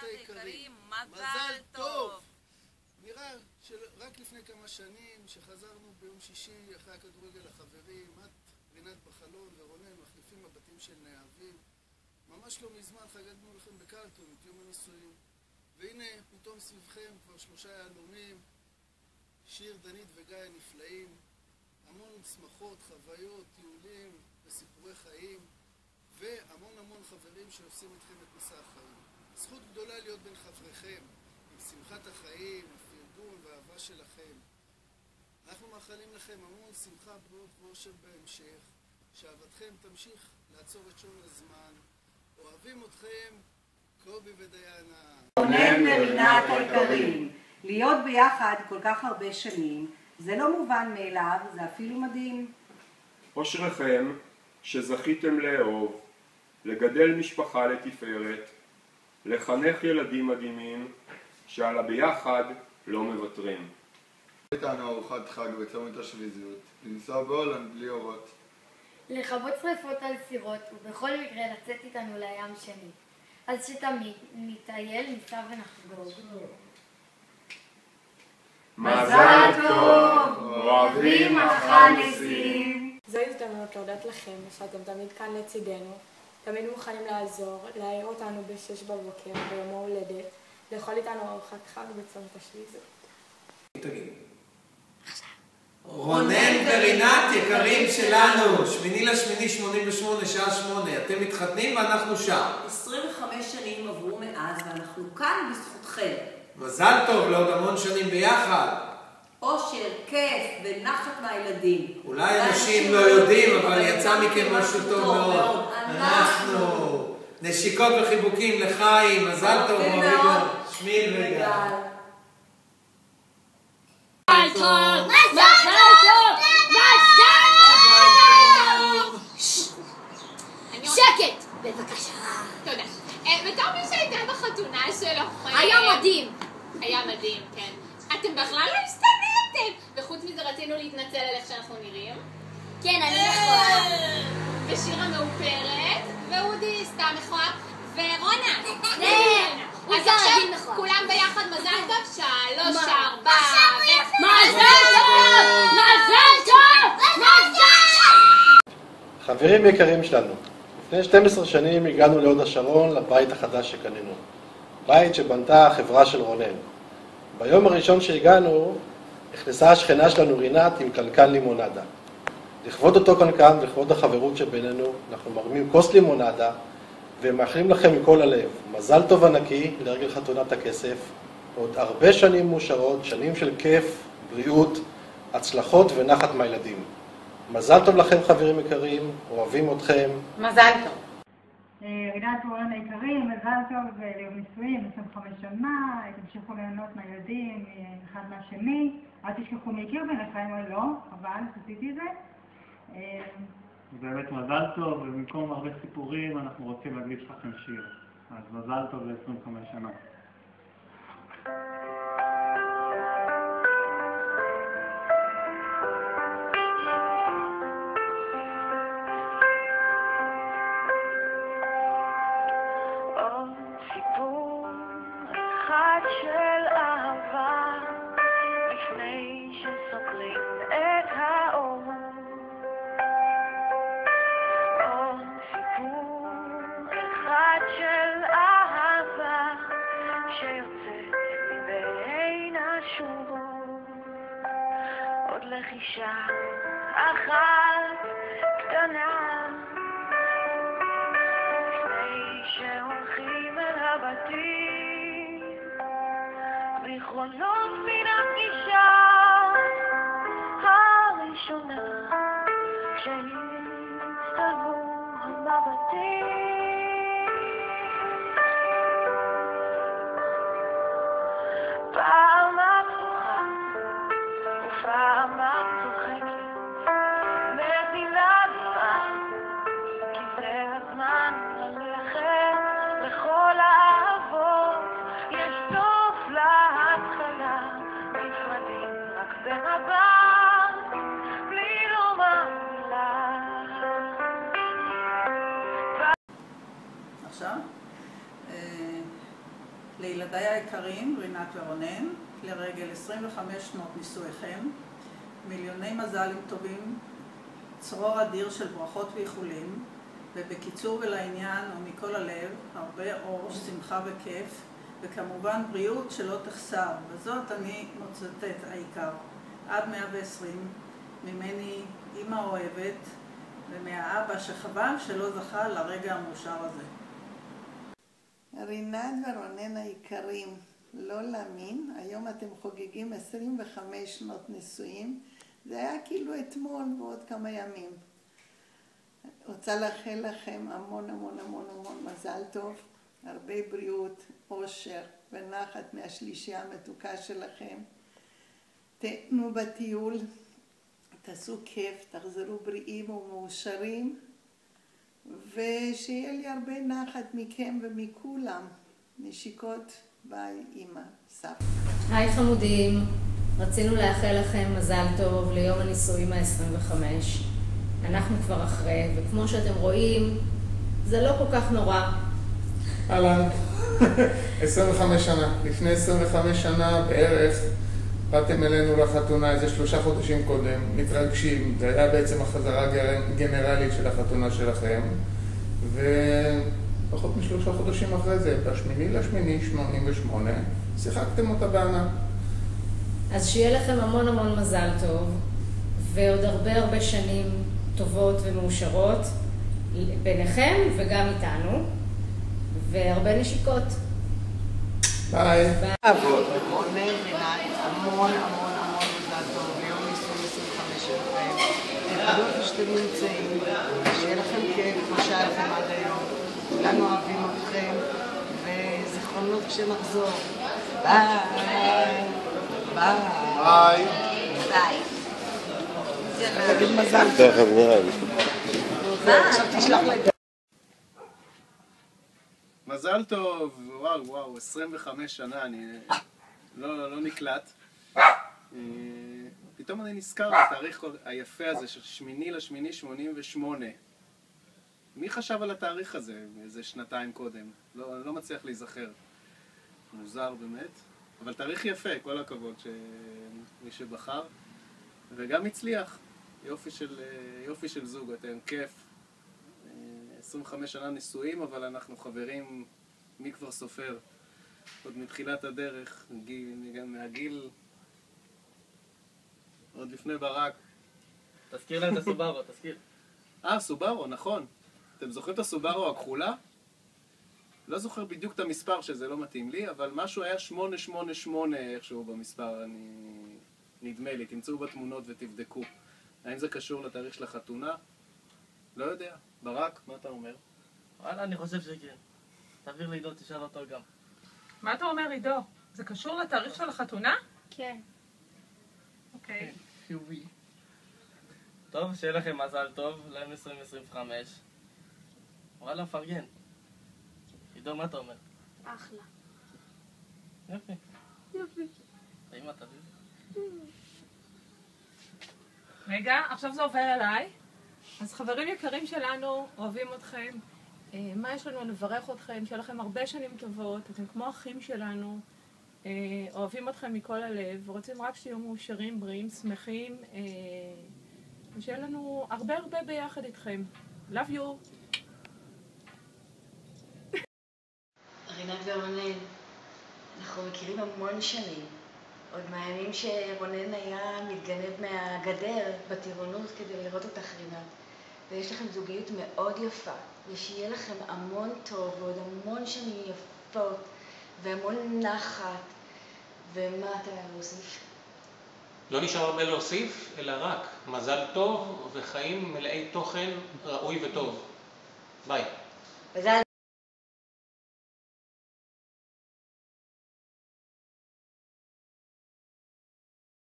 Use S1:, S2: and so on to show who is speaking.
S1: היקרים, מזל טוב! נראה שרק לפני כמה שנים שחזרנו ביום שישי אחרי הכדורגל החברים, את, רינת בחלון ורונן מחליפים בבתים של נאהבים. ממש לא מזמן חגגנו לכם בקרלטון את יום הנישואים, והנה פתאום סביבכם כבר 3 יהלומים, שיר, דנית וגיא נפלאים, המון שמחות, חוויות, טיולים וסיפורי חיים, והמון חברים שעושים איתכם את מסע החיים. זכות גדולה להיות בין חבריכם, עם שמחת החיים, הפרגון והאהבה שלכם. אנחנו מאחלים לכם המון שמחה, בריאות ואושר בהמשך, שאהבתכם תמשיך לעצור את שעון הזמן. אוהבים אתכם, קובי ודיינה.
S2: רונן ורינת היקרים, להיות ביחד כל כך הרבה שנים, זה לא מובן מאליו, זה אפילו מדהים.
S3: אשריכם שזכיתם לאהוב, לגדל משפחה לתפארת, לחנך ילדים מדהימים, שעל הביחד לא מוותרים.
S4: איתנו ארוחת חג בצומת השביזיות, לנסוע בהולנד בלי אורות.
S5: לכבות שריפות על סירות, ובכל מקרה לצאת איתנו לים שני. אז שתמיד נטייל, ניסע ונחגוג.
S3: מזל טוב! אוהבים אותך ניסים!
S6: זו הזדמנות להודות לכם שאתם תמיד כאן לצידנו, תמיד מוכנים לעזור, להעיר אותנו ב-6 בבוקר ביום ההולדת, לאכול איתנו ארוחת חג בצומת השביזיות.
S7: תגיד. רונן ורינת יקרים שלנו, 8/8/88 שעה 8, אתם מתחתנים ואנחנו שם.
S2: 25 שנים עברו מאז ואנחנו כאן בזכותכם.
S7: מזל טוב לעוד המון שנים ביחד.
S2: אושר, כיף ונחת מהילדים.
S7: אולי אנשים לא יודעים, אבל יצא מכם משהו טוב מאוד. אנחנו נשיקות וחיבוקים לחיים, מזל טוב אוהבים מאוד. שמיל וגל.
S8: מזל טוב! מזל טוב! שקט! בבקשה.
S9: תודה. בתור מי שהייתה בחתונה שלכם...
S8: היה מדהים.
S9: היה מדהים, כן. אתם בכלל לא הסתננתם! וחוץ מזה רצינו להתנצל על איך שאנחנו נראים.
S8: כן, אני מכוער.
S9: ושירה מאופרת, ואודי סתם מכוער, ורונה.
S8: כן.
S9: אז עכשיו כולם ביחד מזל טוב, 3, 4...
S8: מזל טוב! מזל טוב! מזל טוב!
S10: חברים יקרים שלנו, לפני 12 שנים הגענו להוד השרון לבית החדש שקנינו. בית שבנתה החברה של רונן. ביום הראשון שהגענו, נכנסה השכנה שלנו רינת עם קלקן לימונדה. לכבוד אותו קלקן ולכבוד החברות שבינינו, אנחנו מרימים כוס לימונדה, ומאחלים לכם מכל הלב, מזל טוב ענקי לרגל חתונת הכסף, עוד הרבה שנים מאושרות, שנים של כיף, בריאות, הצלחות ונחת מהילדים. מזל טוב לכם חברים יקרים, אוהבים אתכם.
S6: מזל טוב.
S11: רינת ורונן היקרים, מזל טוב ליום נישואים, 25 שנה, תמשיכו ליהנות מהילדים אחד מהשני, אל תשכחו מי הכיר ביניכם או לא, חבל, עשיתי את זה.
S12: באמת מזל טוב, ובמקום הרבה סיפורים אנחנו רוצים להקדיש לכם שיר. אז מזל טוב ל-25 שנה.
S13: עוד לחישה אחת קטנה לפני שהולכים אל הבתים, זיכרונות מן הפגישה הראשונה כשהצטלמו המבטים. פעם הפוכה ופעם הצוחקת, מזילה זמן, כי זה הזמן ללכת לכל האהבות. יש סוף להתחלה, נפרדים רק במבט, בלי לומר מילה.
S2: עכשיו?
S14: לילדיי היקרים, רינת ורונן, לרגל 25 שנות נישואיכם, מיליוני מזלים טובים, צרור אדיר של ברכות ואיחולים, ובקיצור ולעניין ומכל הלב, הרבה אור, שמחה וכיף, וכמובן בריאות שלא תחסר, וזאת אני מוצאת את העיקר. עד 120, ממני אמא אוהבת, ומהאבא שחבל שלא זכה לרגע המאושר הזה.
S15: רינת ורונן היקרים, לא להאמין, היום אתם חוגגים 25 שנות נישואים, זה היה כאילו אתמול ועוד כמה ימים. רוצה לאחל לכם המון המון המון המון מזל טוב, הרבה בריאות, אושר ונחת מהשלישייה המתוקה שלכם. תהנו בטיול, תעשו כיף, תחזרו בריאים ומאושרים, ושיהיה לי הרבה נחת מכם ומכולם. נשיקות, ביי אמא, סבתא.
S16: היי חמודים, רצינו לאחל לכם מזל טוב ליום הנישואים ה-25. אנחנו כבר אחרי, וכמו שאתם רואים, זה לא כל כך נורא.
S17: אהלן, 25 שנה. לפני 25 שנה בערך באתם אלינו לחתונה איזה 3 חודשים קודם, מתרגשים. זה היה בעצם החזרה הגנרלית של החתונה שלכם. ופחות מ3 חודשים אחרי זה, ב8/8/88, שיחקתם אותה בענק.
S16: אז שיהיה לכם המון המון מזל טוב, ועוד הרבה שנים טובות ומאושרות ביניכם וגם איתנו, והרבה נשיקות.
S17: ביי.
S15: רונן רינת, המון המון המון מזל טוב ביום נישואים 25 שלכם. תכבדו איפה שאתם נמצאים, שיהיה לכם כיף כמו שהיה לכם עד היום. כולנו אוהבים אתכם, וזיכרונות כשנחזור. ביי. ביי. ביי. תגיד מזל טוב.
S10: תכף נראה לי.
S15: עכשיו תשלח לי.
S1: מזל טוב, וואו, 25 שנה, אני לא נקלט. פתאום אני נזכר בתאריך היפה הזה של 8/8/88. מי חשב על התאריך הזה איזה שנתיים קודם? לא מצליח להיזכר. מוזר באמת, אבל תאריך יפה, כל הכבוד שמי שבחר. וגם הצליח, יופי של זוג, אתם כיף. 25 שנה נישואים, אבל אנחנו חברים, מי כבר סופר? עוד מתחילת הדרך, גם מהגיל, עוד לפני ברק.
S18: תזכיר להם את הסוברו, תזכיר.
S1: סוברו, נכון. אתם זוכרים את הסוברו הכחולה? לא זוכר בדיוק את המספר שזה לא מתאים לי, אבל משהו היה 888 איכשהו במספר, נדמה לי, תמצאו בתמונות ותבדקו. האם זה קשור לתאריך של החתונה? לא יודע. ברק, מה אתה אומר?
S18: וואלה, אני חושב שכן. תעביר לעידו, תשאל אותו גם.
S19: מה אתה אומר, עידו? זה קשור לתאריך של החתונה?
S5: כן.
S19: אוקיי.
S18: חיובי. טוב, שיהיה לכם מזל טוב, להם 2025. וואלה, פרגן. עידו, מה אתה אומר?
S5: אחלה.
S18: יופי.
S5: יופי.
S18: האם אתה
S19: רגע, עכשיו זה עובר אליי. אז חברים יקרים שלנו, אוהבים אתכם. מה יש לנו? לברך אתכם, שיהיה לכם הרבה שנים טובות. אתם כמו אחים שלנו. אוהבים אתכם מכל הלב. רוצים רק שתהיו מאושרים, בריאים, שמחים. ושיהיה לנו הרבה ביחד איתכם. Love you.
S20: רינת ורונן, אנחנו מכירים המון שנים. עוד מהימים שרונן היה מתגנב מהגדר בטירונות כדי לראות אותך רינת. ויש לכם זוגיות מאוד יפה, ושיהיה לכם המון טוב ועוד המון שנים יפות והמון נחת. ומה אתה להוסיף?
S21: לא נשאר הרבה להוסיף, אלא רק מזל טוב וחיים מלאי תוכן ראוי וטוב. ביי.
S20: מזל